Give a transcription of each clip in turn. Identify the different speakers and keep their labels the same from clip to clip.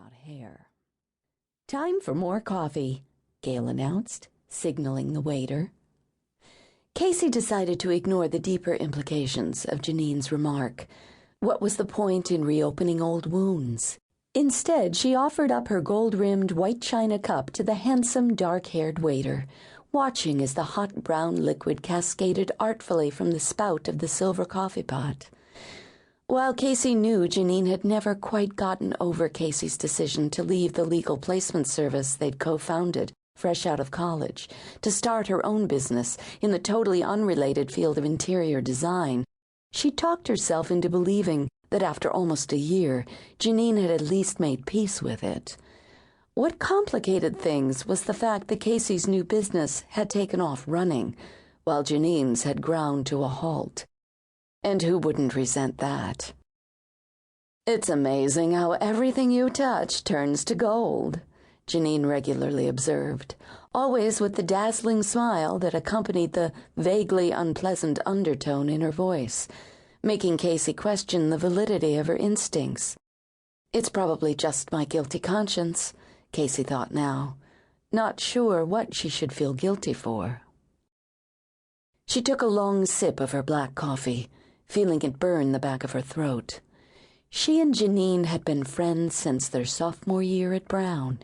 Speaker 1: about hair. "Time for more coffee," Gail announced, signaling the waiter. Casey decided to ignore the deeper implications of Janine's remark. What was the point in reopening old wounds? Instead, she offered up her gold-rimmed white china cup to the handsome, dark-haired waiter, watching as the hot brown liquid cascaded artfully from the spout of the silver coffee pot. While Casey knew Janine had never quite gotten over Casey's decision to leave the legal placement service they'd co-founded, fresh out of college, to start her own business in the totally unrelated field of interior design, she talked herself into believing that after almost a year, Janine had at least made peace with it. What complicated things was the fact that Casey's new business had taken off running, while Janine's had ground to a halt. And who wouldn't resent that? "It's amazing how everything you touch turns to gold," Janine regularly observed, always with the dazzling smile that accompanied the vaguely unpleasant undertone in her voice, making Casey question the validity of her instincts. It's probably just my guilty conscience, Casey thought now, not sure what she should feel guilty for. She took a long sip of her black coffee, feeling it burn the back of her throat. She and Janine had been friends since their sophomore year at Brown.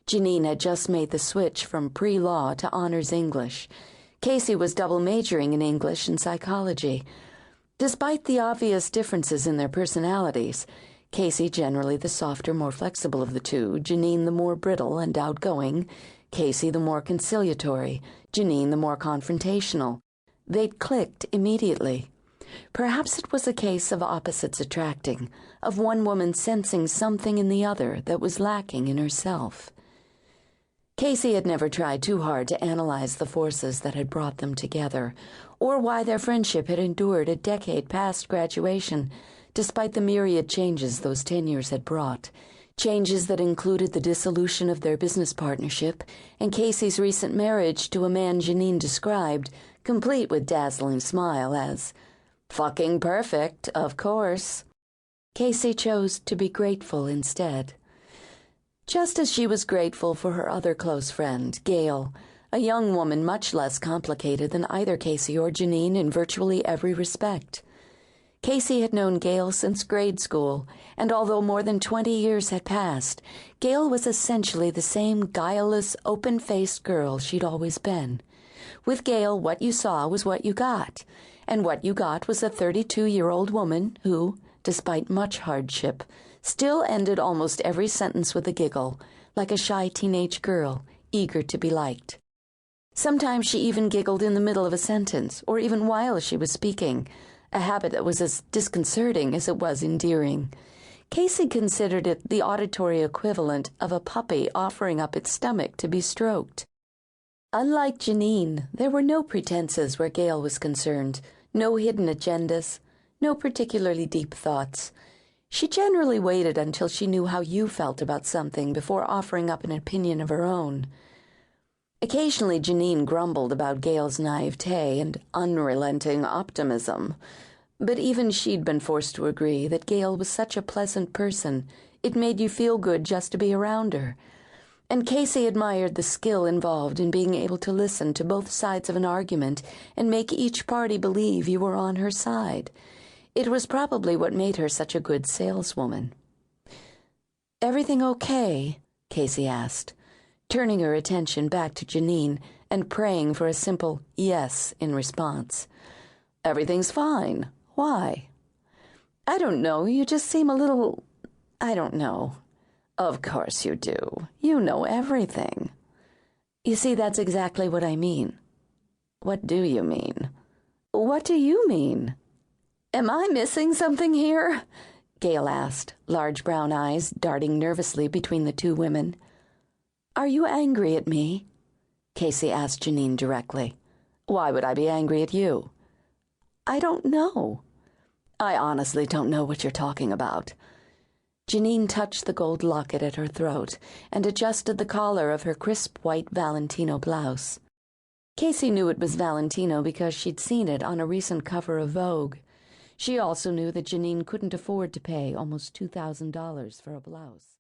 Speaker 1: Janine had just made the switch from pre-law to honors English. Casey was double majoring in English and psychology. Despite the obvious differences in their personalities, Casey generally the softer, more flexible of the two, Janine the more brittle and outgoing, Casey the more conciliatory, Janine the more confrontational. They'd clicked immediately. Perhaps it was a case of opposites attracting, of one woman sensing something in the other that was lacking in herself. Casey had never tried too hard to analyze the forces that had brought them together, or why their friendship had endured a decade past graduation, despite the myriad changes those 10 years had brought, changes that included the dissolution of their business partnership and Casey's recent marriage to a man Janine described, complete with dazzling smile, as "fucking perfect, of course." Casey chose to be grateful instead. Just as she was grateful for her other close friend, Gail, a young woman much less complicated than either Casey or Janine in virtually every respect. Casey had known Gail since grade school, and although more than 20 years had passed, Gail was essentially the same guileless, open-faced girl she'd always been. With Gail, what you saw was what you got, and what you got was a 32-year-old woman who, despite much hardship, still ended almost every sentence with a giggle, like a shy teenage girl, eager to be liked. Sometimes she even giggled in the middle of a sentence, or even while she was speaking, a habit that was as disconcerting as it was endearing. Casey considered it the auditory equivalent of a puppy offering up its stomach to be stroked. Unlike Janine, there were no pretenses where Gail was concerned, no hidden agendas, no particularly deep thoughts. She generally waited until she knew how you felt about something before offering up an opinion of her own. Occasionally Janine grumbled about Gail's naivete and unrelenting optimism, but even she'd been forced to agree that Gail was such a pleasant person, it made you feel good just to be around her. And Casey admired the skill involved in being able to listen to both sides of an argument and make each party believe you were on her side. It was probably what made her such a good saleswoman. "Everything okay?" Casey asked, turning her attention back to Janine and praying for a simple yes in response. "Everything's fine. Why?" "I don't know. You just seem a little... I don't know." "Of course you do. You know everything." "You see, that's exactly what I mean." "What do you mean?" "What do you mean?" "Am I missing something here?" Gail asked, large brown eyes darting nervously between the two women. "Are you angry at me?" Casey asked Janine directly. "Why would I be angry at you?" "I don't know." "I honestly don't know what you're talking about." Janine touched the gold locket at her throat and adjusted the collar of her crisp white Valentino blouse. Casey knew it was Valentino because she'd seen it on a recent cover of Vogue. She also knew that Janine couldn't afford to pay almost $2,000 for a blouse.